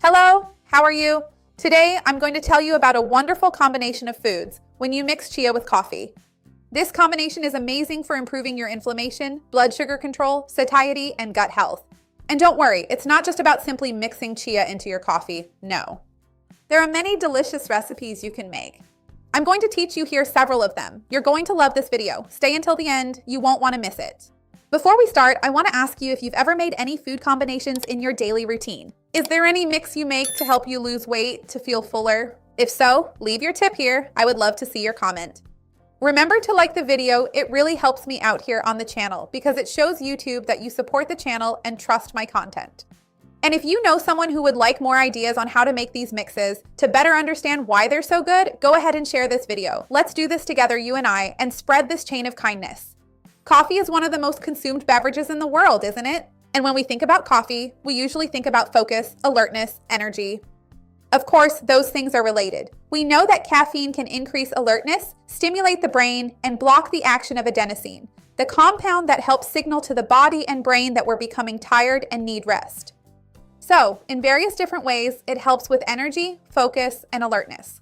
Hello, how are you? Today, I'm going to tell you about a wonderful combination of foods when you mix chia with coffee. This combination is amazing for improving your inflammation, blood sugar control, satiety, and gut health. And don't worry, it's not just about simply mixing chia into your coffee, no. There are many delicious recipes you can make. I'm going to teach you here several of them. You're going to love this video. Stay until the end, you won't want to miss it. Before we start, I want to ask you if you've ever made any food combinations in your daily routine. Is there any mix you make to help you lose weight, to feel fuller? If so, leave your tip here. I would love to see your comment. Remember to like the video. It really helps me out here on the channel because it shows YouTube that you support the channel and trust my content. And if you know someone who would like more ideas on how to make these mixes to better understand why they're so good, go ahead and share this video. Let's do this together, you and I, and spread this chain of kindness. Coffee is one of the most consumed beverages in the world, isn't it? And when we think about coffee, we usually think about focus, alertness, energy. Of course, those things are related. We know that caffeine can increase alertness, stimulate the brain, and block the action of adenosine, the compound that helps signal to the body and brain that we're becoming tired and need rest. So, in various different ways, it helps with energy, focus, and alertness.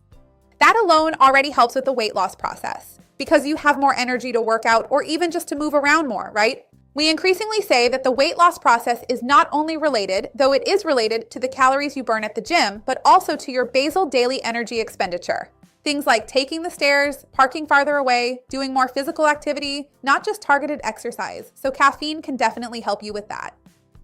That alone already helps with the weight loss process, because you have more energy to work out or even just to move around more, right? We increasingly say that the weight loss process is not only related, though it is related to the calories you burn at the gym, but also to your basal daily energy expenditure. Things like taking the stairs, parking farther away, doing more physical activity, not just targeted exercise. So caffeine can definitely help you with that.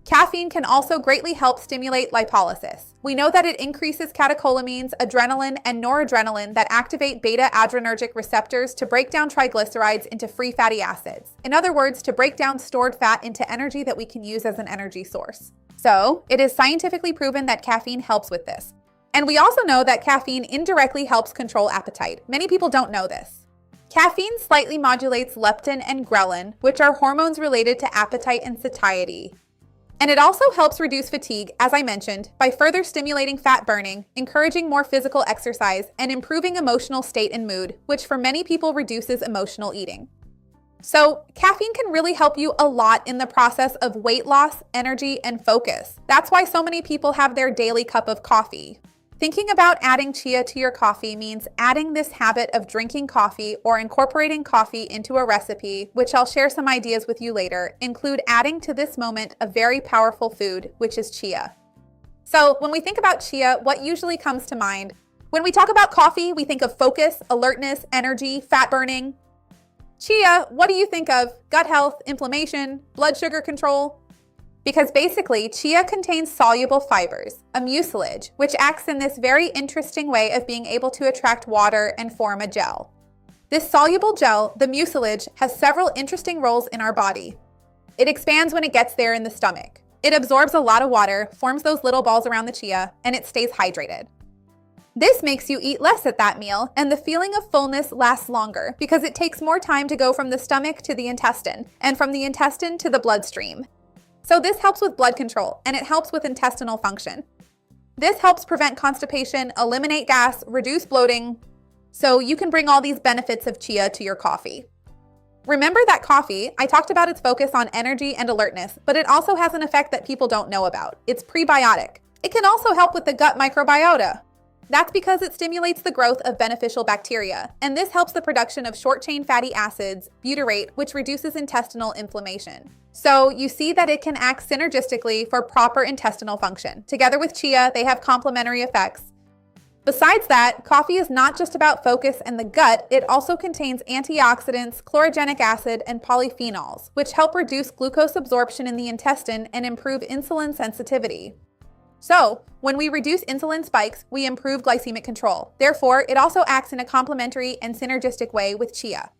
Caffeine can also greatly help stimulate lipolysis. We know that it increases catecholamines, adrenaline, and noradrenaline that activate beta-adrenergic receptors to break down triglycerides into free fatty acids. In other words, to break down stored fat into energy that we can use as an energy source. So, it is scientifically proven that caffeine helps with this. And we also know that caffeine indirectly helps control appetite. Many people don't know this. Caffeine slightly modulates leptin and ghrelin, which are hormones related to appetite and satiety. And it also helps reduce fatigue, as I mentioned, by further stimulating fat burning, encouraging more physical exercise, and improving emotional state and mood, which for many people reduces emotional eating. So, caffeine can really help you a lot in the process of weight loss, energy, and focus. That's why so many people have their daily cup of coffee. Thinking about adding chia to your coffee means adding this habit of drinking coffee or incorporating coffee into a recipe, which I'll share some ideas with you later, include adding to this moment a very powerful food, which is chia. So when we think about chia, what usually comes to mind? When we talk about coffee, we think of focus, alertness, energy, fat burning. Chia, what do you think of? Gut health, inflammation, blood sugar control? Because basically, chia contains soluble fibers, a mucilage, which acts in this very interesting way of being able to attract water and form a gel. This soluble gel, the mucilage, has several interesting roles in our body. It expands when it gets there in the stomach. It absorbs a lot of water, forms those little balls around the chia, and it stays hydrated. This makes you eat less at that meal, and the feeling of fullness lasts longer because it takes more time to go from the stomach to the intestine, and from the intestine to the bloodstream. So this helps with blood control, and it helps with intestinal function. This helps prevent constipation, eliminate gas, reduce bloating, so you can bring all these benefits of chia to your coffee. Remember that coffee, I talked about its focus on energy and alertness, but it also has an effect that people don't know about. It's prebiotic. It can also help with the gut microbiota. That's because it stimulates the growth of beneficial bacteria, and this helps the production of short-chain fatty acids, butyrate, which reduces intestinal inflammation. So you see that it can act synergistically for proper intestinal function. Together with chia, they have complementary effects. Besides that, coffee is not just about focus and the gut, it also contains antioxidants, chlorogenic acid, and polyphenols, which help reduce glucose absorption in the intestine and improve insulin sensitivity. So, when we reduce insulin spikes, we improve glycemic control. Therefore, it also acts in a complementary and synergistic way with chia.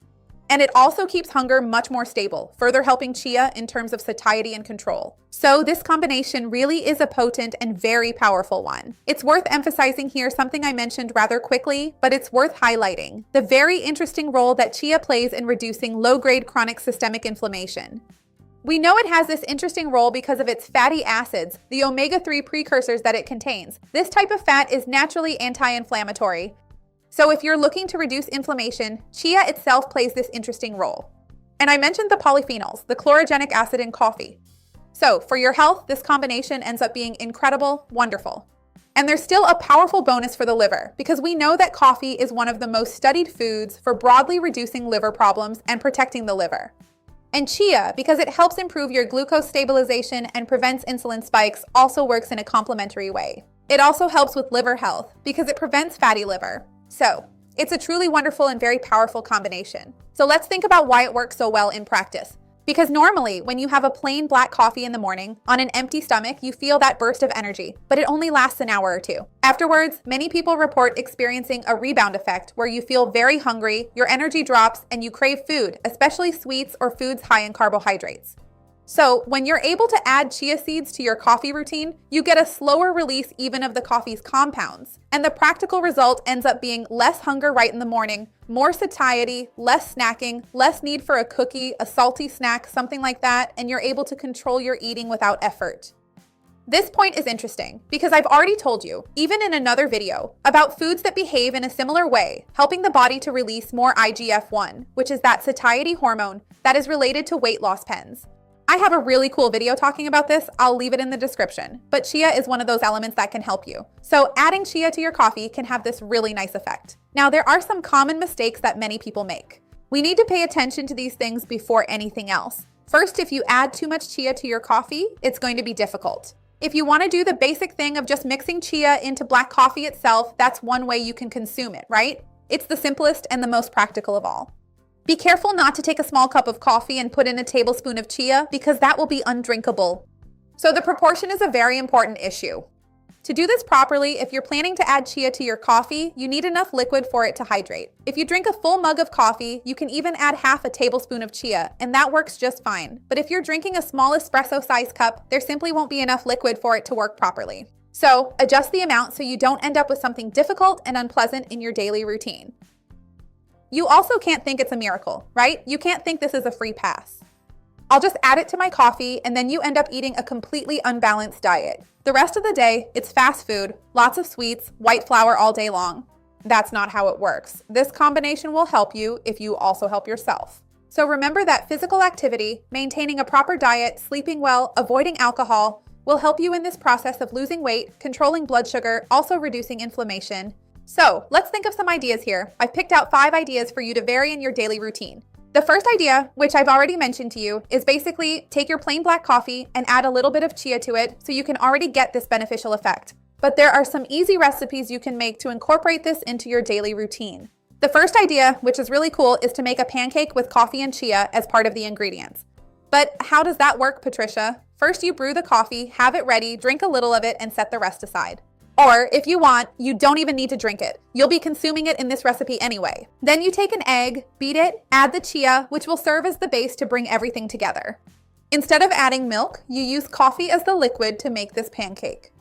And it also keeps hunger much more stable, further helping chia in terms of satiety and control. So this combination really is a potent and very powerful one. It's worth emphasizing here something I mentioned rather quickly, but it's worth highlighting: the very interesting role that chia plays in reducing low-grade chronic systemic inflammation. We know it has this interesting role because of its fatty acids, the omega-3 precursors that it contains. This type of fat is naturally anti-inflammatory. So if you're looking to reduce inflammation, chia itself plays this interesting role. And I mentioned the polyphenols, the chlorogenic acid in coffee. So for your health, this combination ends up being incredible, wonderful. And there's still a powerful bonus for the liver because we know that coffee is one of the most studied foods for broadly reducing liver problems and protecting the liver. And chia, because it helps improve your glucose stabilization and prevents insulin spikes, also works in a complementary way. It also helps with liver health because it prevents fatty liver. So, it's a truly wonderful and very powerful combination. So let's think about why it works so well in practice. Because normally, when you have a plain black coffee in the morning, on an empty stomach, you feel that burst of energy, but it only lasts an hour or two. Afterwards, many people report experiencing a rebound effect where you feel very hungry, your energy drops, and you crave food, especially sweets or foods high in carbohydrates. So, when you're able to add chia seeds to your coffee routine, you get a slower release even of the coffee's compounds. And the practical result ends up being less hunger right in the morning, more satiety, less snacking, less need for a cookie, a salty snack, something like that, and you're able to control your eating without effort. This point is interesting because I've already told you, even in another video, about foods that behave in a similar way, helping the body to release more IGF-1, which is that satiety hormone that is related to weight loss pens. I have a really cool video talking about this. I'll leave it in the description, but chia is one of those elements that can help you. So adding chia to your coffee can have this really nice effect. Now, there are some common mistakes that many people make. We need to pay attention to these things before anything else. First, if you add too much chia to your coffee, it's going to be difficult. If you want to do the basic thing of just mixing chia into black coffee itself, that's one way you can consume it, right? It's the simplest and the most practical of all. Be careful not to take a small cup of coffee and put in a tablespoon of chia because that will be undrinkable. So the proportion is a very important issue. To do this properly, if you're planning to add chia to your coffee, you need enough liquid for it to hydrate. If you drink a full mug of coffee, you can even add half a tablespoon of chia, and that works just fine. But if you're drinking a small espresso-sized cup, there simply won't be enough liquid for it to work properly. So adjust the amount so you don't end up with something difficult and unpleasant in your daily routine. You also can't think it's a miracle, right? You can't think this is a free pass. I'll just add it to my coffee and then you end up eating a completely unbalanced diet. The rest of the day, it's fast food, lots of sweets, white flour all day long. That's not how it works. This combination will help you if you also help yourself. So remember that physical activity, maintaining a proper diet, sleeping well, avoiding alcohol will help you in this process of losing weight, controlling blood sugar, also reducing inflammation. So let's think of some ideas here. I've picked out 5 ideas for you to vary in your daily routine. The first idea, which I've already mentioned to you, is basically take your plain black coffee and add a little bit of chia to it so you can already get this beneficial effect. But there are some easy recipes you can make to incorporate this into your daily routine. The first idea, which is really cool, is to make a pancake with coffee and chia as part of the ingredients. But how does that work, Patricia? First, you brew the coffee, have it ready, drink a little of it, and set the rest aside. Or, if you want, you don't even need to drink it. You'll be consuming it in this recipe anyway. Then you take an egg, beat it, add the chia, which will serve as the base to bring everything together. Instead of adding milk, you use coffee as the liquid to make this pancake.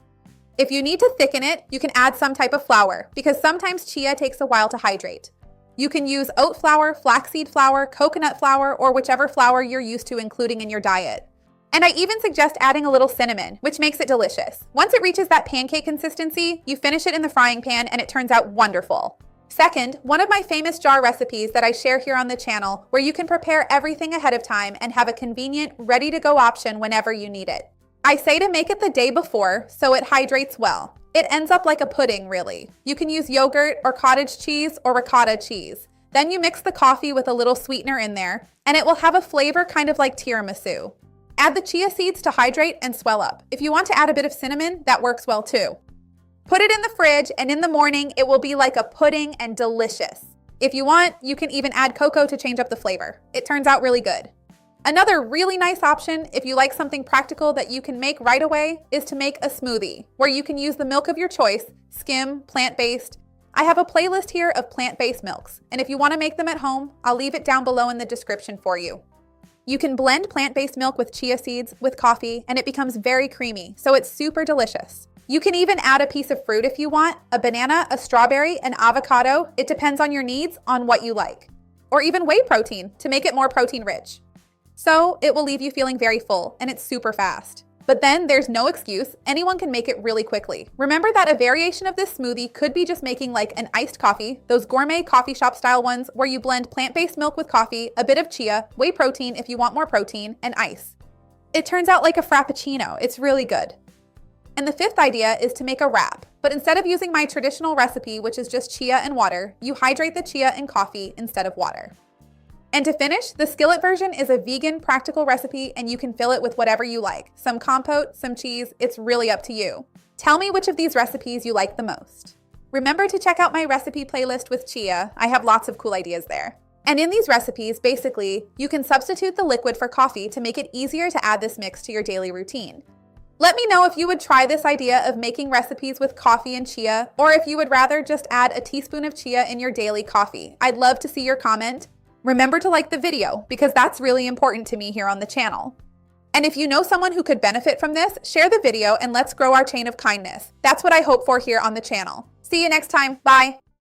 If you need to thicken it, you can add some type of flour, because sometimes chia takes a while to hydrate. You can use oat flour, flaxseed flour, coconut flour, or whichever flour you're used to including in your diet. And I even suggest adding a little cinnamon, which makes it delicious. Once it reaches that pancake consistency, you finish it in the frying pan and it turns out wonderful. Second, one of my famous jar recipes that I share here on the channel, where you can prepare everything ahead of time and have a convenient, ready-to-go option whenever you need it. I say to make it the day before so it hydrates well. It ends up like a pudding, really. You can use yogurt or cottage cheese or ricotta cheese. Then you mix the coffee with a little sweetener in there, and it will have a flavor kind of like tiramisu. Add the chia seeds to hydrate and swell up. If you want to add a bit of cinnamon, that works well too. Put it in the fridge, and in the morning, it will be like a pudding and delicious. If you want, you can even add cocoa to change up the flavor. It turns out really good. Another really nice option, if you like something practical that you can make right away, is to make a smoothie, where you can use the milk of your choice, skim, plant-based. I have a playlist here of plant-based milks, and if you want to make them at home, I'll leave it down below in the description for you. You can blend plant-based milk with chia seeds with coffee, and it becomes very creamy, so it's super delicious. You can even add a piece of fruit if you want, a banana, a strawberry, an avocado. It depends on your needs, on what you like. Or even whey protein to make it more protein rich. So it will leave you feeling very full, and it's super fast. But then there's no excuse. Anyone can make it really quickly. Remember that a variation of this smoothie could be just making like an iced coffee, those gourmet coffee shop style ones where you blend plant-based milk with coffee, a bit of chia, whey protein if you want more protein, and ice. It turns out like a frappuccino. It's really good. And the fifth idea is to make a wrap. But instead of using my traditional recipe, which is just chia and water, you hydrate the chia in coffee instead of water. And to finish, the skillet version is a vegan, practical recipe, and you can fill it with whatever you like. Some compote, some cheese, it's really up to you. Tell me which of these recipes you like the most. Remember to check out my recipe playlist with chia. I have lots of cool ideas there. And in these recipes, basically, you can substitute the liquid for coffee to make it easier to add this mix to your daily routine. Let me know if you would try this idea of making recipes with coffee and chia, or if you would rather just add a teaspoon of chia in your daily coffee. I'd love to see your comment. Remember to like the video, because that's really important to me here on the channel. And if you know someone who could benefit from this, share the video and let's grow our chain of kindness. That's what I hope for here on the channel. See you next time. Bye.